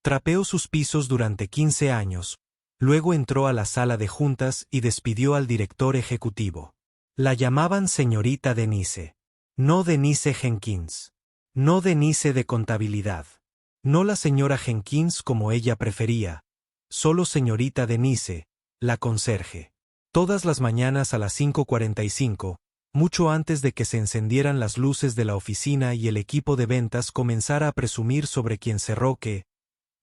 Trapeó sus pisos durante 15 años, luego entró a la sala de juntas y despidió al director ejecutivo. La llamaban señorita Denise. No Denise Jenkins. No Denise de contabilidad. No la señora Jenkins como ella prefería. Solo señorita Denise, la conserje. Todas las mañanas a las 5:45, mucho antes de que se encendieran las luces de la oficina y el equipo de ventas comenzara a presumir sobre quien cerró que,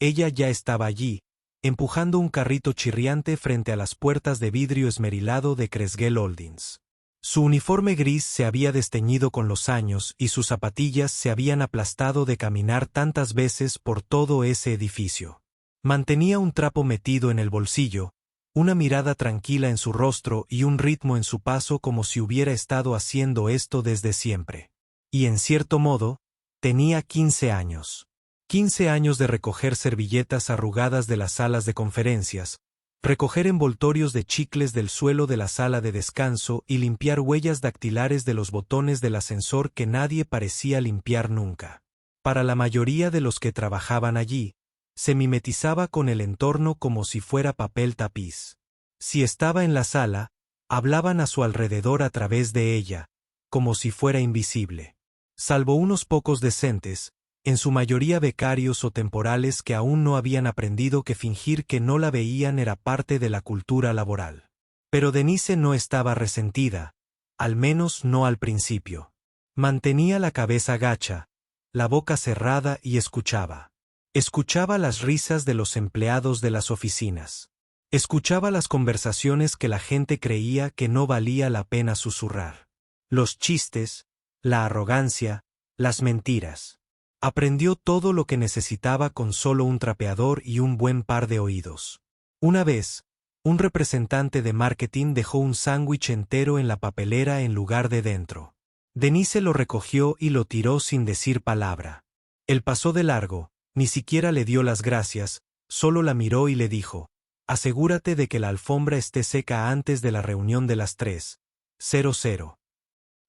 ella ya estaba allí, empujando un carrito chirriante frente a las puertas de vidrio esmerilado de Creswell Holdings. Su uniforme gris se había desteñido con los años y sus zapatillas se habían aplastado de caminar tantas veces por todo ese edificio. Mantenía un trapo metido en el bolsillo, una mirada tranquila en su rostro y un ritmo en su paso como si hubiera estado haciendo esto desde siempre. Y en cierto modo, tenía 15 años. 15 años de recoger servilletas arrugadas de las salas de conferencias, recoger envoltorios de chicles del suelo de la sala de descanso y limpiar huellas dactilares de los botones del ascensor que nadie parecía limpiar nunca. Para la mayoría de los que trabajaban allí, se mimetizaba con el entorno como si fuera papel tapiz. Si estaba en la sala, hablaban a su alrededor a través de ella, como si fuera invisible. Salvo unos pocos decentes, en su mayoría becarios o temporales que aún no habían aprendido que fingir que no la veían era parte de la cultura laboral. Pero Denise no estaba resentida, al menos no al principio. Mantenía la cabeza gacha, la boca cerrada y escuchaba. Escuchaba las risas de los empleados de las oficinas. Escuchaba las conversaciones que la gente creía que no valía la pena susurrar. Los chistes, la arrogancia, las mentiras. Aprendió todo lo que necesitaba con solo un trapeador y un buen par de oídos. Una vez, un representante de marketing dejó un sándwich entero en la papelera en lugar de dentro. Denise lo recogió y lo tiró sin decir palabra. Él pasó de largo, ni siquiera le dio las gracias, solo la miró y le dijo: asegúrate de que la alfombra esté seca antes de la reunión de las 3:00.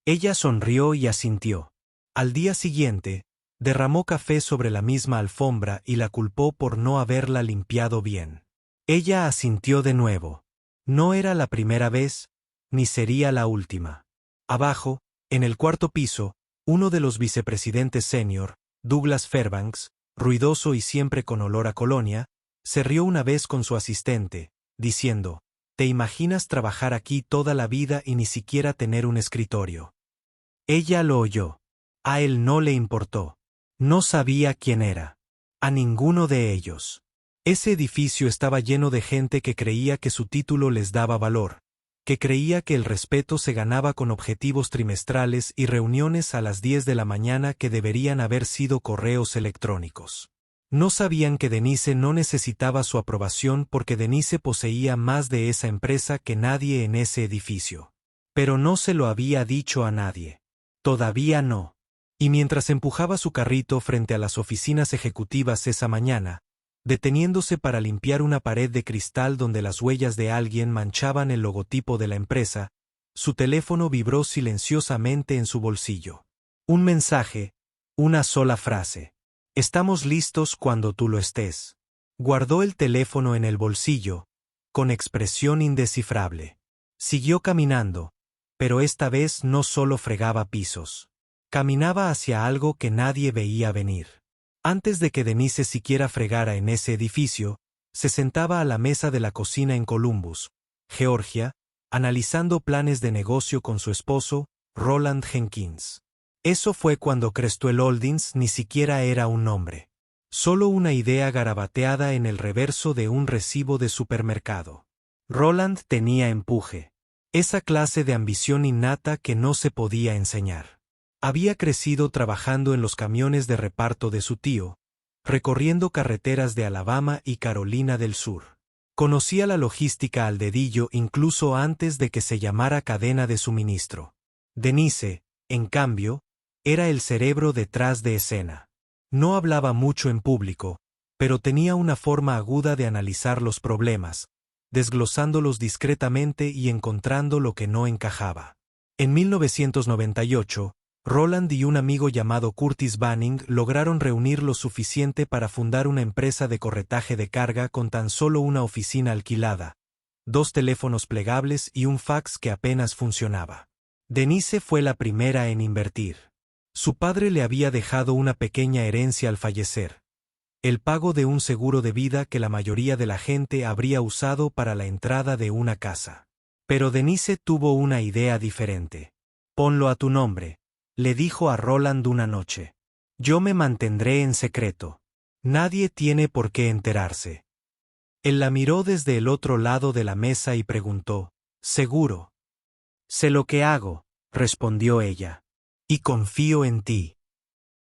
Ella sonrió y asintió. Al día siguiente, derramó café sobre la misma alfombra y la culpó por no haberla limpiado bien. Ella asintió de nuevo. No era la primera vez, ni sería la última. Abajo, en el cuarto piso, uno de los vicepresidentes senior, Douglas Fairbanks, ruidoso y siempre con olor a colonia, se rió una vez con su asistente, diciendo: ¿te imaginas trabajar aquí toda la vida y ni siquiera tener un escritorio? Ella lo oyó. A él no le importó. No sabía quién era. A ninguno de ellos. Ese edificio estaba lleno de gente que creía que su título les daba valor, que creía que el respeto se ganaba con objetivos trimestrales y reuniones a las 10 de la mañana que deberían haber sido correos electrónicos. No sabían que Denise no necesitaba su aprobación porque Denise poseía más de esa empresa que nadie en ese edificio. Pero no se lo había dicho a nadie. Todavía no. Y mientras empujaba su carrito frente a las oficinas ejecutivas esa mañana, deteniéndose para limpiar una pared de cristal donde las huellas de alguien manchaban el logotipo de la empresa, su teléfono vibró silenciosamente en su bolsillo. Un mensaje, una sola frase. Estamos listos cuando tú lo estés. Guardó el teléfono en el bolsillo, con expresión indescifrable. Siguió caminando, pero esta vez no solo fregaba pisos. Caminaba hacia algo que nadie veía venir. Antes de que Denise siquiera fregara en ese edificio, se sentaba a la mesa de la cocina en Columbus, Georgia, analizando planes de negocio con su esposo, Roland Jenkins. Eso fue cuando Creswell Holdings ni siquiera era un nombre. Solo una idea garabateada en el reverso de un recibo de supermercado. Roland tenía empuje. Esa clase de ambición innata que no se podía enseñar. Había crecido trabajando en los camiones de reparto de su tío, recorriendo carreteras de Alabama y Carolina del Sur. Conocía la logística al dedillo incluso antes de que se llamara cadena de suministro. Denise, en cambio, era el cerebro detrás de escena. No hablaba mucho en público, pero tenía una forma aguda de analizar los problemas, desglosándolos discretamente y encontrando lo que no encajaba. En 1998, Roland y un amigo llamado Curtis Banning lograron reunir lo suficiente para fundar una empresa de corretaje de carga con tan solo una oficina alquilada, 2 teléfonos plegables y un fax que apenas funcionaba. Denise fue la primera en invertir. Su padre le había dejado una pequeña herencia al fallecer, el pago de un seguro de vida que la mayoría de la gente habría usado para la entrada de una casa. Pero Denise tuvo una idea diferente. «Ponlo a tu nombre», le dijo a Roland una noche. «Yo me mantendré en secreto. Nadie tiene por qué enterarse». Él la miró desde el otro lado de la mesa y preguntó, «¿Seguro?» «Sé lo que hago», respondió ella. «Y confío en ti».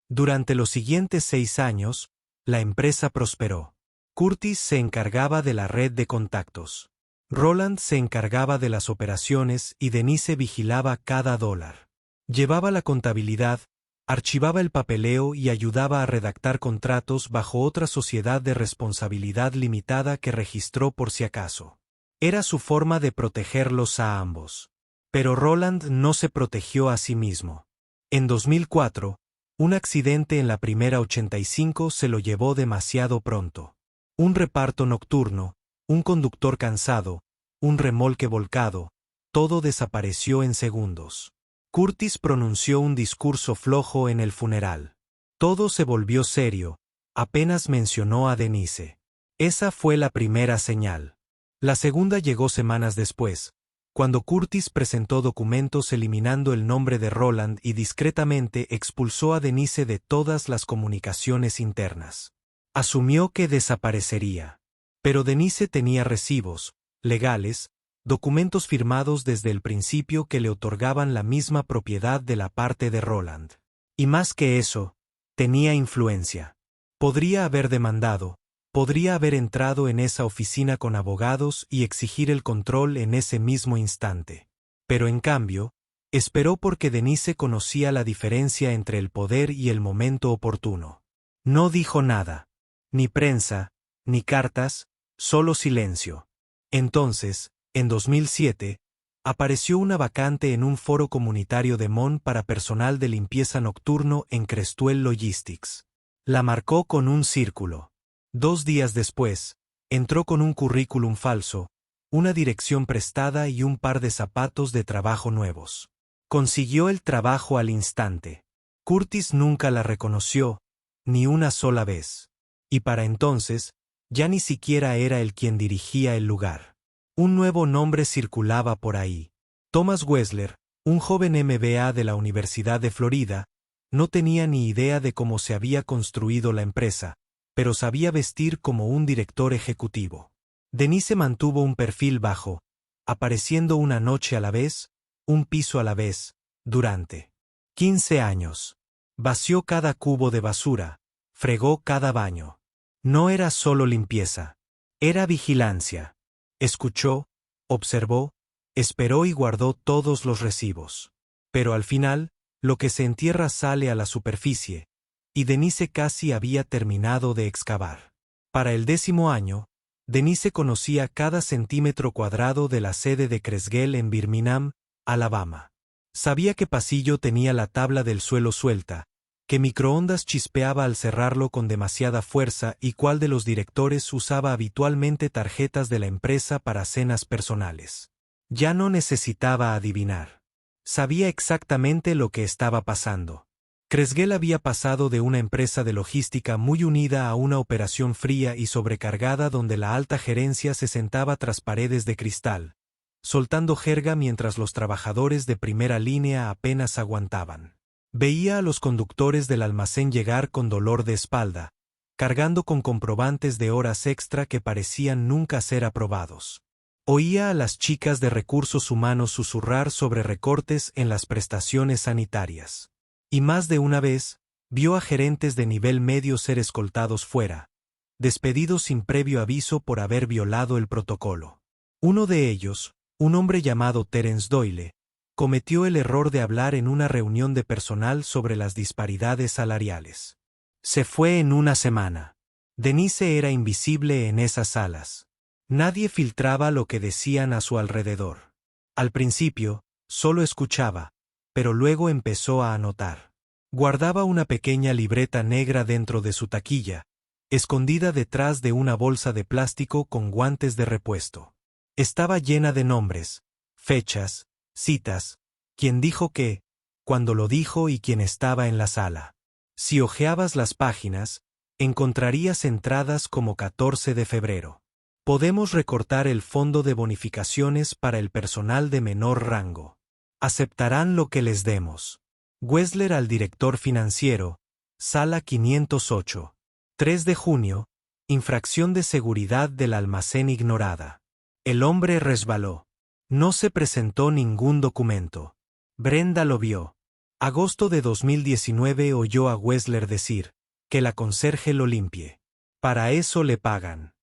Durante los siguientes 6 años, la empresa prosperó. Curtis se encargaba de la red de contactos. Roland se encargaba de las operaciones y Denise vigilaba cada dólar. Llevaba la contabilidad, archivaba el papeleo y ayudaba a redactar contratos bajo otra sociedad de responsabilidad limitada que registró por si acaso. Era su forma de protegerlos a ambos. Pero Roland no se protegió a sí mismo. En 2004, un accidente en la primera 85 se lo llevó demasiado pronto. Un reparto nocturno, un conductor cansado, un remolque volcado, todo desapareció en segundos. Curtis pronunció un discurso flojo en el funeral. Todo se volvió serio, apenas mencionó a Denise. Esa fue la primera señal. La segunda llegó semanas después, cuando Curtis presentó documentos eliminando el nombre de Roland y discretamente expulsó a Denise de todas las comunicaciones internas. Asumió que desaparecería. Pero Denise tenía recibos, legales, documentos firmados desde el principio que le otorgaban la misma propiedad de la parte de Roland. Y más que eso, tenía influencia. Podría haber demandado, podría haber entrado en esa oficina con abogados y exigir el control en ese mismo instante. Pero en cambio, esperó porque Denise conocía la diferencia entre el poder y el momento oportuno. No dijo nada, ni prensa, ni cartas, solo silencio. Entonces, en 2007, apareció una vacante en un foro comunitario de Mon para personal de limpieza nocturno en Crestwell Logistics. La marcó con un círculo. 2 días después, entró con un currículum falso, una dirección prestada y un par de zapatos de trabajo nuevos. Consiguió el trabajo al instante. Curtis nunca la reconoció, ni una sola vez. Y para entonces, ya ni siquiera era él quien dirigía el lugar. Un nuevo nombre circulaba por ahí. Thomas Wessler, un joven MBA de la Universidad de Florida, no tenía ni idea de cómo se había construido la empresa, pero sabía vestir como un director ejecutivo. Denise mantuvo un perfil bajo, apareciendo una noche a la vez, un piso a la vez, durante 15 años. Vació cada cubo de basura, fregó cada baño. No era solo limpieza, era vigilancia. Escuchó, observó, esperó y guardó todos los recibos. Pero al final, lo que se entierra sale a la superficie, y Denise casi había terminado de excavar. Para el 10º año, Denise conocía cada centímetro cuadrado de la sede de Creswell en Birmingham, Alabama. Sabía qué pasillo tenía la tabla del suelo suelta, qué microondas chispeaba al cerrarlo con demasiada fuerza y cuál de los directores usaba habitualmente tarjetas de la empresa para cenas personales. Ya no necesitaba adivinar. Sabía exactamente lo que estaba pasando. Creswell había pasado de una empresa de logística muy unida a una operación fría y sobrecargada donde la alta gerencia se sentaba tras paredes de cristal, soltando jerga mientras los trabajadores de primera línea apenas aguantaban. Veía a los conductores del almacén llegar con dolor de espalda, cargando con comprobantes de horas extra que parecían nunca ser aprobados. Oía a las chicas de recursos humanos susurrar sobre recortes en las prestaciones sanitarias. Y más de una vez, vio a gerentes de nivel medio ser escoltados fuera, despedidos sin previo aviso por haber violado el protocolo. Uno de ellos, un hombre llamado Terence Doyle, cometió el error de hablar en una reunión de personal sobre las disparidades salariales. Se fue en una semana. Denise era invisible en esas salas. Nadie filtraba lo que decían a su alrededor. Al principio, solo escuchaba, pero luego empezó a anotar. Guardaba una pequeña libreta negra dentro de su taquilla, escondida detrás de una bolsa de plástico con guantes de repuesto. Estaba llena de nombres, fechas, citas, quién dijo qué, cuándo lo dijo y quién estaba en la sala. Si hojeabas las páginas, encontrarías entradas como 14 de febrero. Podemos recortar el fondo de bonificaciones para el personal de menor rango. Aceptarán lo que les demos. Wessler al director financiero, sala 508. 3 de junio, infracción de seguridad del almacén ignorada. El hombre resbaló. No se presentó ningún documento. Brenda lo vio. Agosto de 2019 oyó a Wessler decir, que la conserje lo limpie. Para eso le pagan.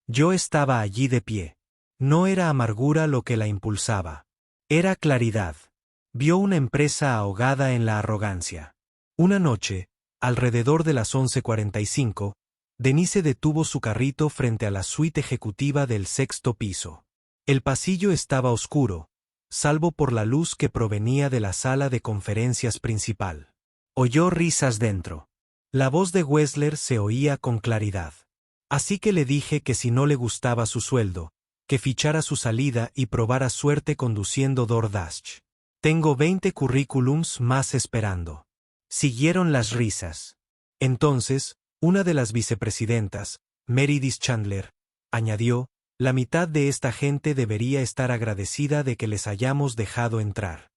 Yo estaba allí de pie. No era amargura lo que la impulsaba. Era claridad. Vio una empresa ahogada en la arrogancia. Una noche, alrededor de las 11:45, Denise detuvo su carrito frente a la suite ejecutiva del 6º piso. El pasillo estaba oscuro, salvo por la luz que provenía de la sala de conferencias principal. Oyó risas dentro. La voz de Wessler se oía con claridad. Así que le dije que si no le gustaba su sueldo, que fichara su salida y probara suerte conduciendo DoorDash. Tengo 20 currículums más esperando. Siguieron las risas. Entonces, una de las vicepresidentas, Meredith Chandler, añadió, la mitad de esta gente debería estar agradecida de que les hayamos dejado entrar.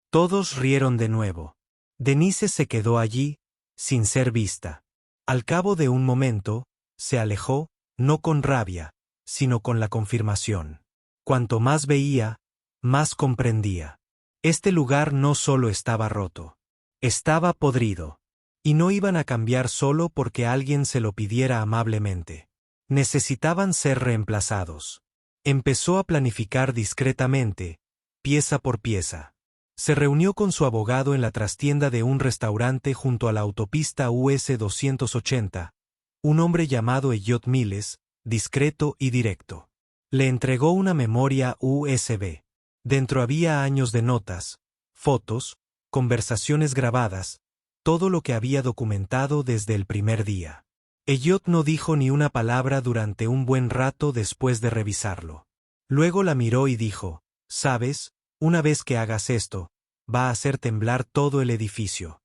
Todos rieron de nuevo. Denise se quedó allí, sin ser vista. Al cabo de un momento, se alejó, no con rabia, sino con la confirmación. Cuanto más veía, más comprendía. Este lugar no solo estaba roto. Estaba podrido. Y no iban a cambiar solo porque alguien se lo pidiera amablemente. Necesitaban ser reemplazados. Empezó a planificar discretamente, pieza por pieza. Se reunió con su abogado en la trastienda de un restaurante junto a la autopista US 280, un hombre llamado Elliot Miles, discreto y directo. Le entregó una memoria USB. Dentro había años de notas, fotos, conversaciones grabadas, todo lo que había documentado desde el primer día. Elliot no dijo ni una palabra durante un buen rato después de revisarlo. Luego la miró y dijo, «¿Sabes? Una vez que hagas esto, va a hacer temblar todo el edificio».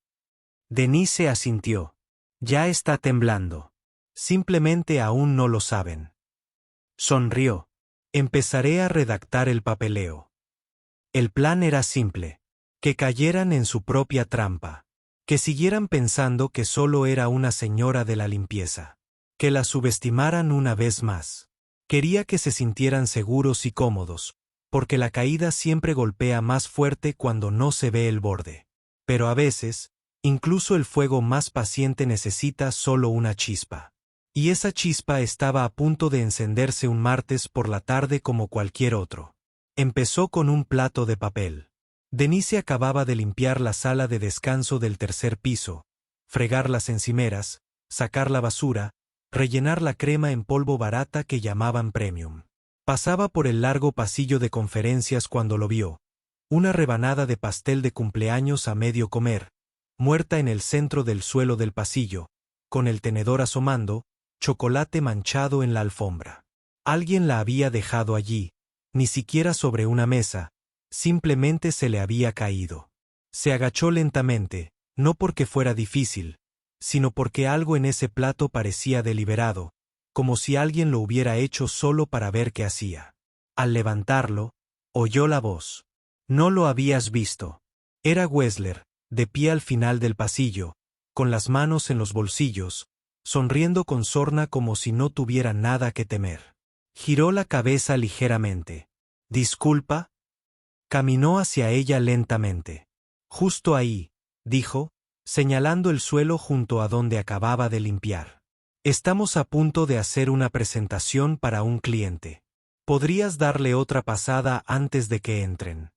Denise asintió. «Ya está temblando. Simplemente aún no lo saben». Sonrió. «Empezaré a redactar el papeleo». El plan era simple. Que cayeran en su propia trampa. Que siguieran pensando que solo era una señora de la limpieza. Que la subestimaran una vez más. Quería que se sintieran seguros y cómodos, porque la caída siempre golpea más fuerte cuando no se ve el borde. Pero a veces, incluso el fuego más paciente necesita solo una chispa. Y esa chispa estaba a punto de encenderse un martes por la tarde como cualquier otro. Empezó con un plato de papel. Denise acababa de limpiar la sala de descanso del 3er piso, fregar las encimeras, sacar la basura, rellenar la crema en polvo barata que llamaban premium. Pasaba por el largo pasillo de conferencias cuando lo vio. Una rebanada de pastel de cumpleaños a medio comer, muerta en el centro del suelo del pasillo, con el tenedor asomando, chocolate manchado en la alfombra. Alguien la había dejado allí, ni siquiera sobre una mesa, simplemente se le había caído. Se agachó lentamente, no porque fuera difícil, sino porque algo en ese plato parecía deliberado, como si alguien lo hubiera hecho solo para ver qué hacía. Al levantarlo, oyó la voz. No lo habías visto. Era Wessler, de pie al final del pasillo, con las manos en los bolsillos, sonriendo con sorna como si no tuviera nada que temer. Giró la cabeza ligeramente. «¿Disculpa?» Caminó hacia ella lentamente. «Justo ahí», dijo, señalando el suelo junto a donde acababa de limpiar. «Estamos a punto de hacer una presentación para un cliente. ¿Podrías darle otra pasada antes de que entren?»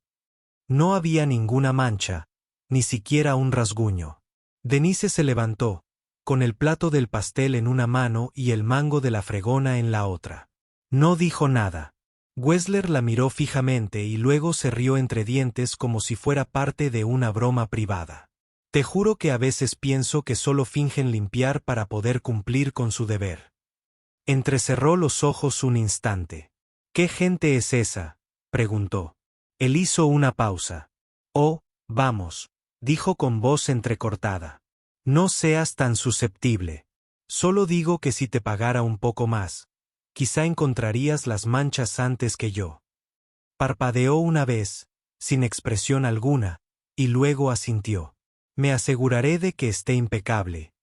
No había ninguna mancha, ni siquiera un rasguño. Denise se levantó, con el plato del pastel en una mano y el mango de la fregona en la otra. No dijo nada. Wessler la miró fijamente y luego se rió entre dientes como si fuera parte de una broma privada. Te juro que a veces pienso que solo fingen limpiar para poder cumplir con su deber. Entrecerró los ojos un instante. ¿Qué gente es esa?, preguntó. Él hizo una pausa. Oh, vamos, dijo con voz entrecortada. No seas tan susceptible. Solo digo que si te pagara un poco más, quizá encontrarías las manchas antes que yo. Parpadeó una vez, sin expresión alguna, y luego asintió. Me aseguraré de que esté impecable,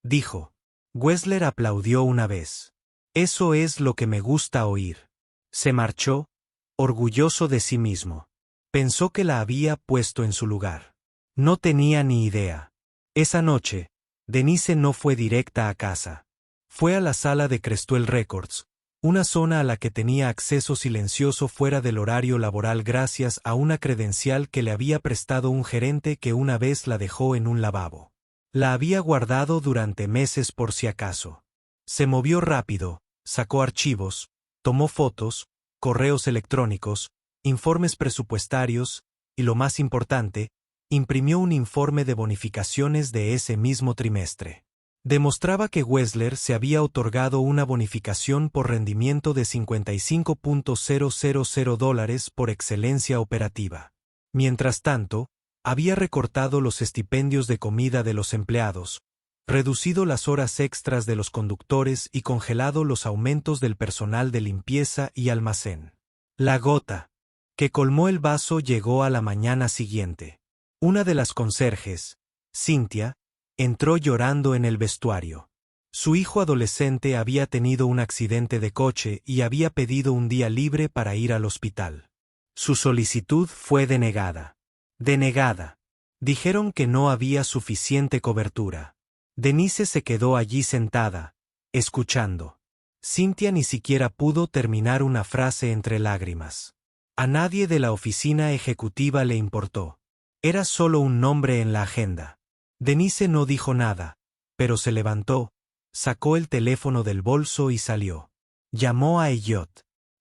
dijo. Wessler aplaudió una vez. Eso es lo que me gusta oír. Se marchó, orgulloso de sí mismo. Pensó que la había puesto en su lugar. No tenía ni idea. Esa noche, Denise no fue directa a casa. Fue a la sala de Crestwell Records, una zona a la que tenía acceso silencioso fuera del horario laboral gracias a una credencial que le había prestado un gerente que una vez la dejó en un lavabo. La había guardado durante meses por si acaso. Se movió rápido, sacó archivos, tomó fotos, correos electrónicos, informes presupuestarios, y lo más importante, imprimió un informe de bonificaciones de ese mismo trimestre. Demostraba que Wessler se había otorgado una bonificación por rendimiento de $55,000 por excelencia operativa. Mientras tanto, había recortado los estipendios de comida de los empleados, reducido las horas extras de los conductores y congelado los aumentos del personal de limpieza y almacén. La gota que colmó el vaso llegó a la mañana siguiente. Una de las conserjes, Cynthia, entró llorando en el vestuario. Su hijo adolescente había tenido un accidente de coche y había pedido un día libre para ir al hospital. Su solicitud fue denegada. Denegada. Dijeron que no había suficiente cobertura. Denise se quedó allí sentada, escuchando. Cynthia ni siquiera pudo terminar una frase entre lágrimas. A nadie de la oficina ejecutiva le importó. Era solo un nombre en la agenda. Denise no dijo nada, pero se levantó, sacó el teléfono del bolso y salió. Llamó a Elliot.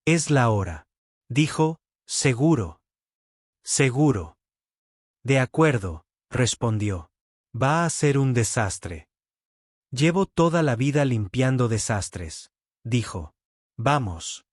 Es la hora. Dijo, seguro. Seguro. De acuerdo, respondió. Va a ser un desastre. Llevo toda la vida limpiando desastres, dijo. Vamos.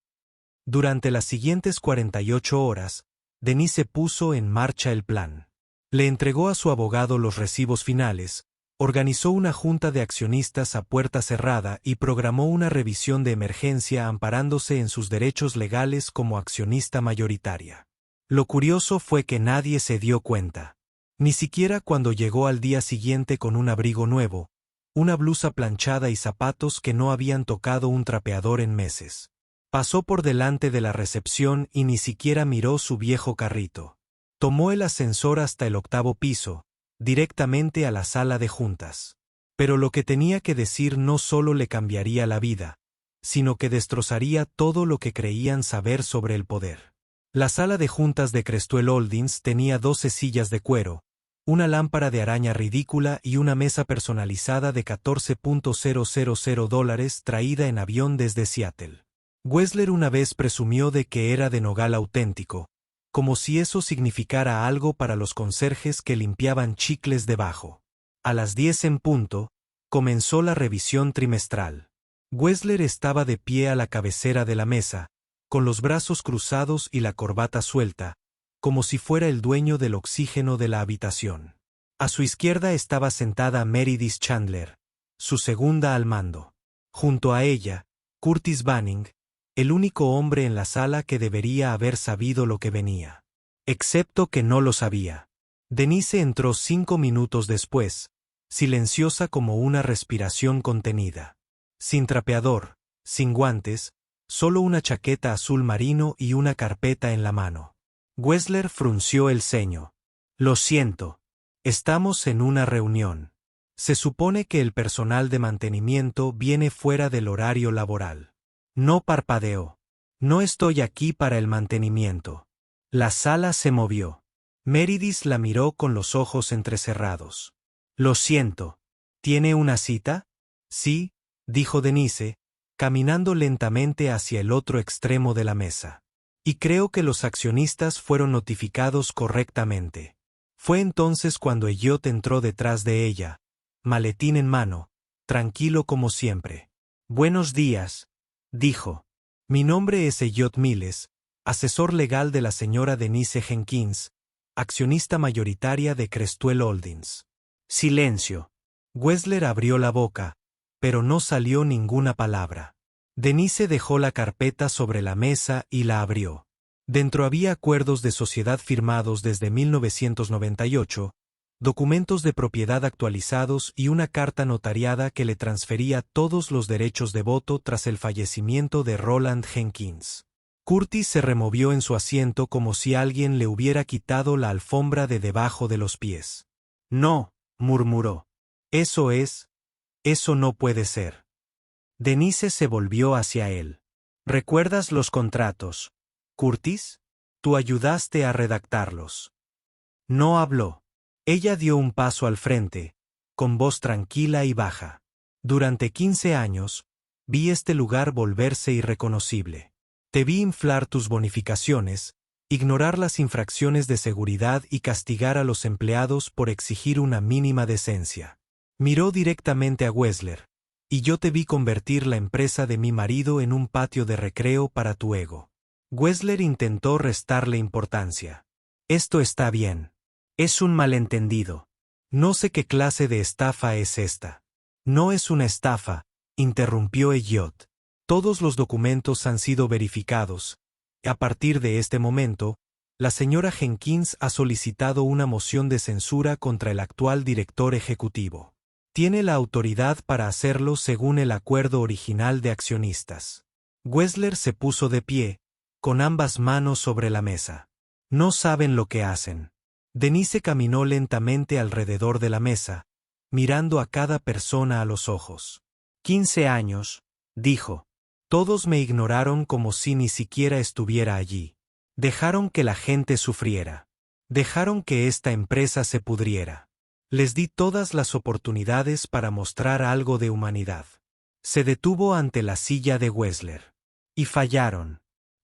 Durante las siguientes 48 horas, Denise puso en marcha el plan. Le entregó a su abogado los recibos finales, organizó una junta de accionistas a puerta cerrada y programó una revisión de emergencia amparándose en sus derechos legales como accionista mayoritaria. Lo curioso fue que nadie se dio cuenta. Ni siquiera cuando llegó al día siguiente con un abrigo nuevo, una blusa planchada y zapatos que no habían tocado un trapeador en meses. Pasó por delante de la recepción y ni siquiera miró su viejo carrito. Tomó el ascensor hasta el 8º piso, directamente a la sala de juntas. Pero lo que tenía que decir no solo le cambiaría la vida, sino que destrozaría todo lo que creían saber sobre el poder. La sala de juntas de Crestwell Holdings tenía 12 sillas de cuero, una lámpara de araña ridícula y una mesa personalizada de $14,000 traída en avión desde Seattle. Wessler una vez presumió de que era de nogal auténtico, como si eso significara algo para los conserjes que limpiaban chicles debajo. A las 10 en punto, comenzó la revisión trimestral. Wessler estaba de pie a la cabecera de la mesa, con los brazos cruzados y la corbata suelta, como si fuera el dueño del oxígeno de la habitación. A su izquierda estaba sentada Meredith Chandler, su segunda al mando. Junto a ella, Curtis Banning, el único hombre en la sala que debería haber sabido lo que venía. Excepto que no lo sabía. Denise entró 5 minutos después, silenciosa como una respiración contenida. Sin trapeador, sin guantes, solo una chaqueta azul marino y una carpeta en la mano. Wessler frunció el ceño. Lo siento. Estamos en una reunión. Se supone que el personal de mantenimiento viene fuera del horario laboral. No parpadeó. No estoy aquí para el mantenimiento. La sala se movió. Meredith la miró con los ojos entrecerrados. Lo siento. ¿Tiene una cita? Sí, dijo Denise, caminando lentamente hacia el otro extremo de la mesa. Y creo que los accionistas fueron notificados correctamente. Fue entonces cuando Elliot entró detrás de ella, maletín en mano, tranquilo como siempre. «Buenos días», dijo. «Mi nombre es Elliot Miles, asesor legal de la señora Denise Jenkins, accionista mayoritaria de Crestwell Holdings». Silencio. Wessler abrió la boca, pero no salió ninguna palabra. Denise dejó la carpeta sobre la mesa y la abrió. Dentro había acuerdos de sociedad firmados desde 1998, documentos de propiedad actualizados y una carta notariada que le transfería todos los derechos de voto tras el fallecimiento de Roland Jenkins. Curtis se removió en su asiento como si alguien le hubiera quitado la alfombra de debajo de los pies. «No», murmuró. «Eso no puede ser». Denise se volvió hacia él. «¿Recuerdas los contratos, Curtis? Tú ayudaste a redactarlos». No habló. Ella dio un paso al frente, con voz tranquila y baja. «Durante 15 años, vi este lugar volverse irreconocible. Te vi inflar tus bonificaciones, ignorar las infracciones de seguridad y castigar a los empleados por exigir una mínima decencia». Miró directamente a Wessler. «Y yo te vi convertir la empresa de mi marido en un patio de recreo para tu ego». Wessler intentó restarle importancia. «Esto está bien. Es un malentendido. No sé qué clase de estafa es esta». «No es una estafa», interrumpió Elliot. «Todos los documentos han sido verificados. A partir de este momento, la señora Jenkins ha solicitado una moción de censura contra el actual director ejecutivo. Tiene la autoridad para hacerlo según el acuerdo original de accionistas». Wessler se puso de pie, con ambas manos sobre la mesa. «No saben lo que hacen». Denise caminó lentamente alrededor de la mesa, mirando a cada persona a los ojos. «15 años», dijo. «Todos me ignoraron como si ni siquiera estuviera allí. Dejaron que la gente sufriera. Dejaron que esta empresa se pudriera. Les di todas las oportunidades para mostrar algo de humanidad». Se detuvo ante la silla de Wessler. «Y fallaron».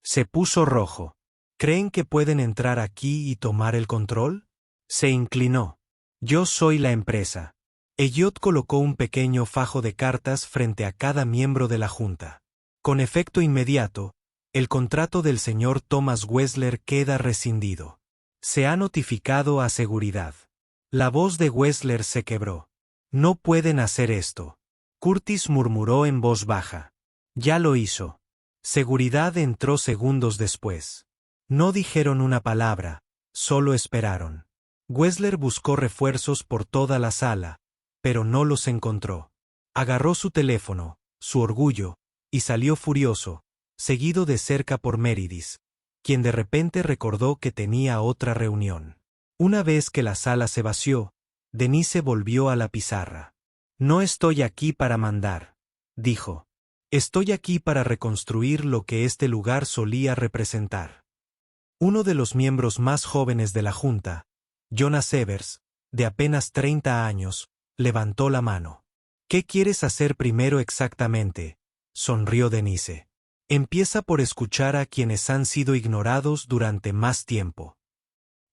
Se puso rojo. «¿Creen que pueden entrar aquí y tomar el control?». Se inclinó. «Yo soy la empresa». Elliot colocó un pequeño fajo de cartas frente a cada miembro de la junta. «Con efecto inmediato, el contrato del señor Thomas Wessler queda rescindido. Se ha notificado a seguridad». La voz de Wessler se quebró. «No pueden hacer esto». Curtis murmuró en voz baja. «Ya lo hizo». Seguridad entró segundos después. No dijeron una palabra, solo esperaron. Wessler buscó refuerzos por toda la sala, pero no los encontró. Agarró su teléfono, su orgullo, y salió furioso, seguido de cerca por Meredith, quien de repente recordó que tenía otra reunión. Una vez que la sala se vació, Denise volvió a la pizarra. «No estoy aquí para mandar», dijo. «Estoy aquí para reconstruir lo que este lugar solía representar». Uno de los miembros más jóvenes de la junta, Jonas Evers, de apenas 30 años, levantó la mano. «¿Qué quieres hacer primero exactamente?», sonrió Denise. «Empieza por escuchar a quienes han sido ignorados durante más tiempo».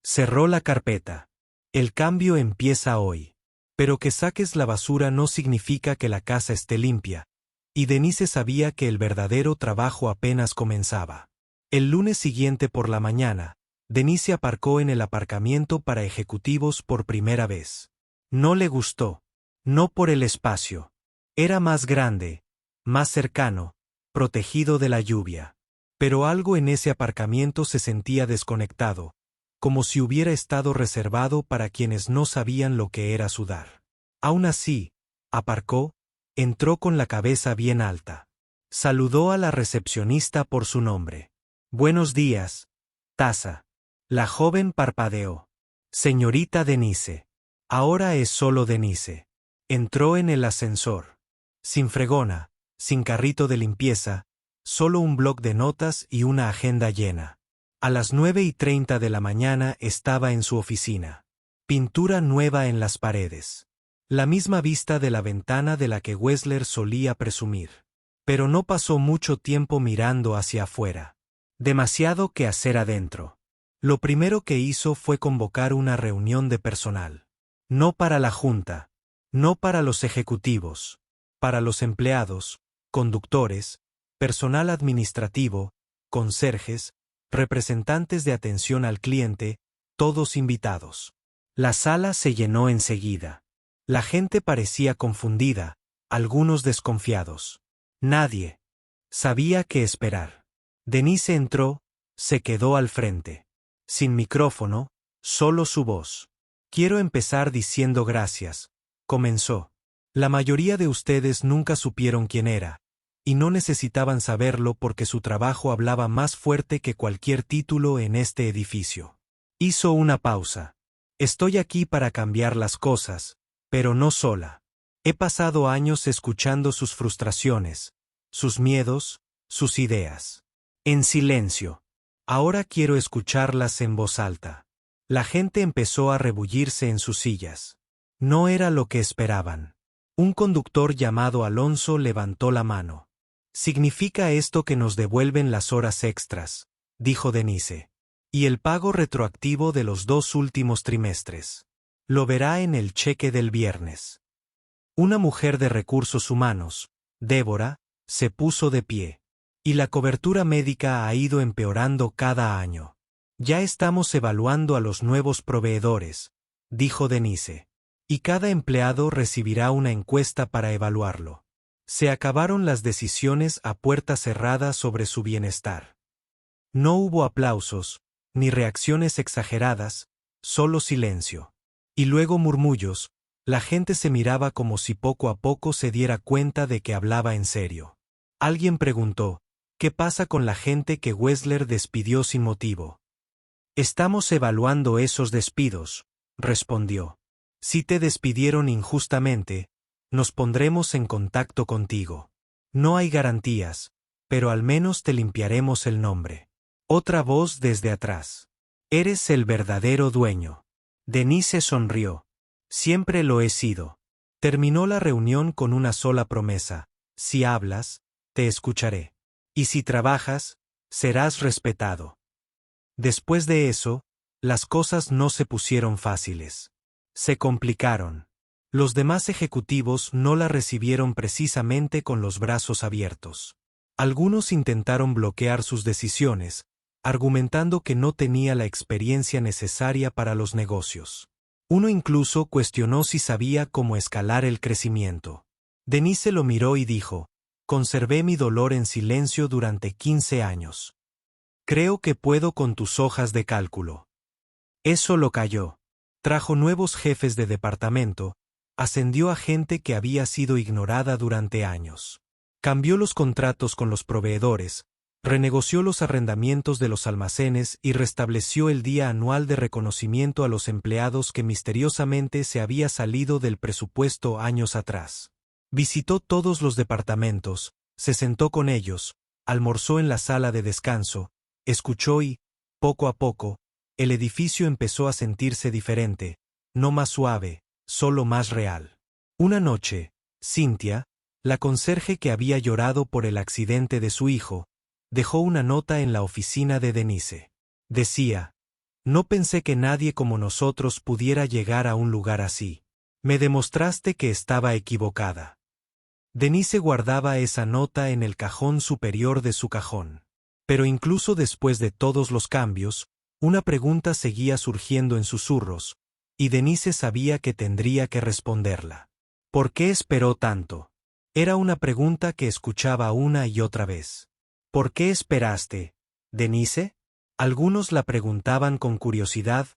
Cerró la carpeta. «El cambio empieza hoy. Pero que saques la basura no significa que la casa esté limpia», y Denise sabía que el verdadero trabajo apenas comenzaba. El lunes siguiente por la mañana, Denise aparcó en el aparcamiento para ejecutivos por primera vez. No le gustó. No por el espacio. Era más grande, más cercano, protegido de la lluvia. Pero algo en ese aparcamiento se sentía desconectado, como si hubiera estado reservado para quienes no sabían lo que era sudar. Aún así, aparcó, entró con la cabeza bien alta. Saludó a la recepcionista por su nombre. «Buenos días, Tasa». La joven parpadeó. «Señorita Denise». Ahora es solo Denise. Entró en el ascensor. Sin fregona, sin carrito de limpieza, solo un bloc de notas y una agenda llena. A las 9:30 de la mañana estaba en su oficina. Pintura nueva en las paredes. La misma vista de la ventana de la que Wessler solía presumir. Pero no pasó mucho tiempo mirando hacia afuera. Demasiado que hacer adentro. Lo primero que hizo fue convocar una reunión de personal. No para la junta, no para los ejecutivos, para los empleados, conductores, personal administrativo, conserjes, representantes de atención al cliente, todos invitados. La sala se llenó enseguida. La gente parecía confundida, algunos desconfiados. Nadie sabía qué esperar. Denise entró, se quedó al frente. Sin micrófono, solo su voz. Quiero empezar diciendo gracias, comenzó. La mayoría de ustedes nunca supieron quién era, y no necesitaban saberlo porque su trabajo hablaba más fuerte que cualquier título en este edificio. Hizo una pausa. Estoy aquí para cambiar las cosas, pero no sola. He pasado años escuchando sus frustraciones, sus miedos, sus ideas. En silencio. Ahora quiero escucharlas en voz alta. La gente empezó a rebullirse en sus sillas. No era lo que esperaban. Un conductor llamado Alonso levantó la mano. «¿Significa esto que nos devuelven las horas extras?», dijo Denise. «Y el pago retroactivo de los 2 últimos trimestres. Lo verá en el cheque del viernes». Una mujer de recursos humanos, Débora, se puso de pie. «Y la cobertura médica ha ido empeorando cada año. Ya estamos evaluando a los nuevos proveedores», dijo Denise. «Y cada empleado recibirá una encuesta para evaluarlo». Se acabaron las decisiones a puerta cerrada sobre su bienestar. No hubo aplausos, ni reacciones exageradas, solo silencio. Y luego murmullos, la gente se miraba como si poco a poco se diera cuenta de que hablaba en serio. Alguien preguntó, «¿Qué pasa con la gente que Wessler despidió sin motivo?». «Estamos evaluando esos despidos», respondió. «Si te despidieron injustamente, nos pondremos en contacto contigo. No hay garantías, pero al menos te limpiaremos el nombre». Otra voz desde atrás. «Eres el verdadero dueño». Denise sonrió. «Siempre lo he sido». Terminó la reunión con una sola promesa. «Si hablas, te escucharé. Y si trabajas, serás respetado». Después de eso, las cosas no se pusieron fáciles. Se complicaron. Los demás ejecutivos no la recibieron precisamente con los brazos abiertos. Algunos intentaron bloquear sus decisiones, argumentando que no tenía la experiencia necesaria para los negocios. Uno incluso cuestionó si sabía cómo escalar el crecimiento. Denise lo miró y dijo, «Conservé mi dolor en silencio durante 15 años. Creo que puedo con tus hojas de cálculo». Eso lo calló. Trajo nuevos jefes de departamento, ascendió a gente que había sido ignorada durante años. Cambió los contratos con los proveedores, renegoció los arrendamientos de los almacenes y restableció el día anual de reconocimiento a los empleados que misteriosamente se había salido del presupuesto años atrás. Visitó todos los departamentos, se sentó con ellos, almorzó en la sala de descanso, escuchó y, poco a poco, el edificio empezó a sentirse diferente, no más suave, solo más real. Una noche, Cynthia, la conserje que había llorado por el accidente de su hijo, dejó una nota en la oficina de Denise. Decía, «No pensé que nadie como nosotros pudiera llegar a un lugar así. Me demostraste que estaba equivocada». Denise guardaba esa nota en el cajón superior de su cajón. Pero incluso después de todos los cambios, una pregunta seguía surgiendo en susurros, y Denise sabía que tendría que responderla. ¿Por qué esperó tanto? Era una pregunta que escuchaba una y otra vez. ¿Por qué esperaste, Denise? Algunos la preguntaban con curiosidad,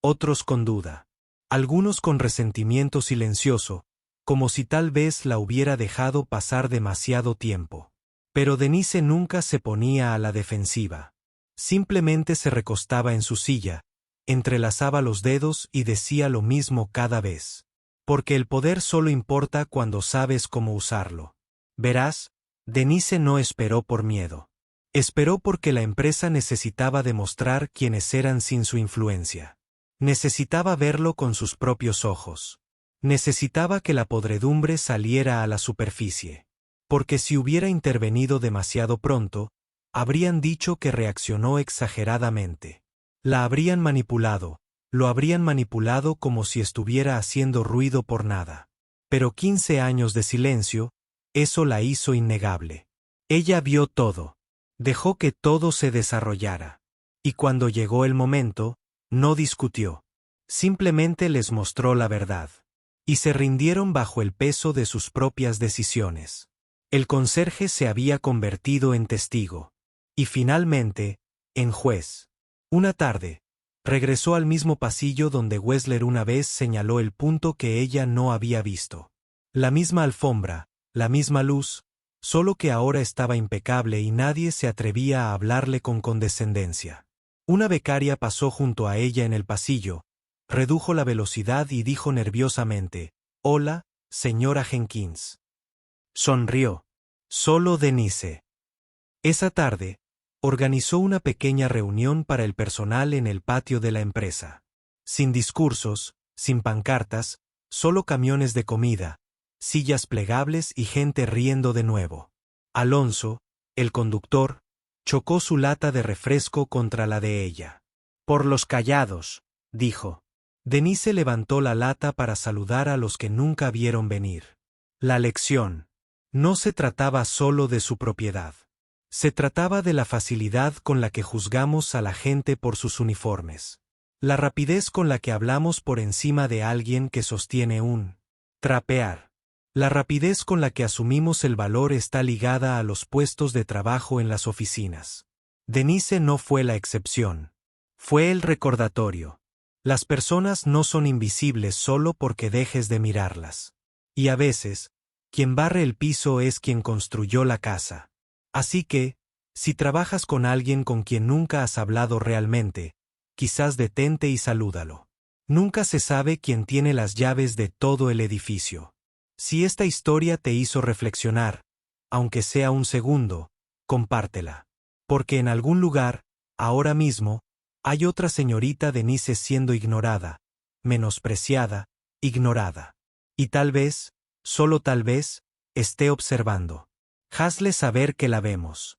otros con duda. Algunos con resentimiento silencioso, como si tal vez la hubiera dejado pasar demasiado tiempo. Pero Denise nunca se ponía a la defensiva. Simplemente se recostaba en su silla, entrelazaba los dedos y decía lo mismo cada vez. Porque el poder solo importa cuando sabes cómo usarlo. Verás, Denise no esperó por miedo. Esperó porque la empresa necesitaba demostrar quiénes eran sin su influencia. Necesitaba verlo con sus propios ojos. Necesitaba que la podredumbre saliera a la superficie. Porque si hubiera intervenido demasiado pronto, habrían dicho que reaccionó exageradamente. La habrían manipulado, lo habrían manipulado como si estuviera haciendo ruido por nada. Pero 15 años de silencio, eso la hizo innegable. Ella vio todo. Dejó que todo se desarrollara. Y cuando llegó el momento, no discutió. Simplemente les mostró la verdad. Y se rindieron bajo el peso de sus propias decisiones. El conserje se había convertido en testigo. Y finalmente, en juez. Una tarde, regresó al mismo pasillo donde Wessler una vez señaló el punto que ella no había visto. La misma alfombra, la misma luz, solo que ahora estaba impecable y nadie se atrevía a hablarle con condescendencia. Una becaria pasó junto a ella en el pasillo, redujo la velocidad y dijo nerviosamente: «Hola, señora Jenkins». Sonrió. Solo Denise. Esa tarde, organizó una pequeña reunión para el personal en el patio de la empresa. Sin discursos, sin pancartas, solo camiones de comida, sillas plegables y gente riendo de nuevo. Alonso, el conductor, chocó su lata de refresco contra la de ella. «Por los callados», dijo. Denise levantó la lata para saludar a los que nunca vieron venir. La lección. No se trataba solo de su propiedad. Se trataba de la facilidad con la que juzgamos a la gente por sus uniformes. La rapidez con la que hablamos por encima de alguien que sostiene un trapear. La rapidez con la que asumimos el valor está ligada a los puestos de trabajo en las oficinas. Denise no fue la excepción. Fue el recordatorio. Las personas no son invisibles solo porque dejes de mirarlas. Y a veces, quien barre el piso es quien construyó la casa. Así que, si trabajas con alguien con quien nunca has hablado realmente, quizás detente y salúdalo. Nunca se sabe quién tiene las llaves de todo el edificio. Si esta historia te hizo reflexionar, aunque sea un segundo, compártela. Porque en algún lugar, ahora mismo, hay otra señorita Denise siendo ignorada, menospreciada, ignorada. Y tal vez, solo tal vez, esté observando. Hazle saber que la vemos.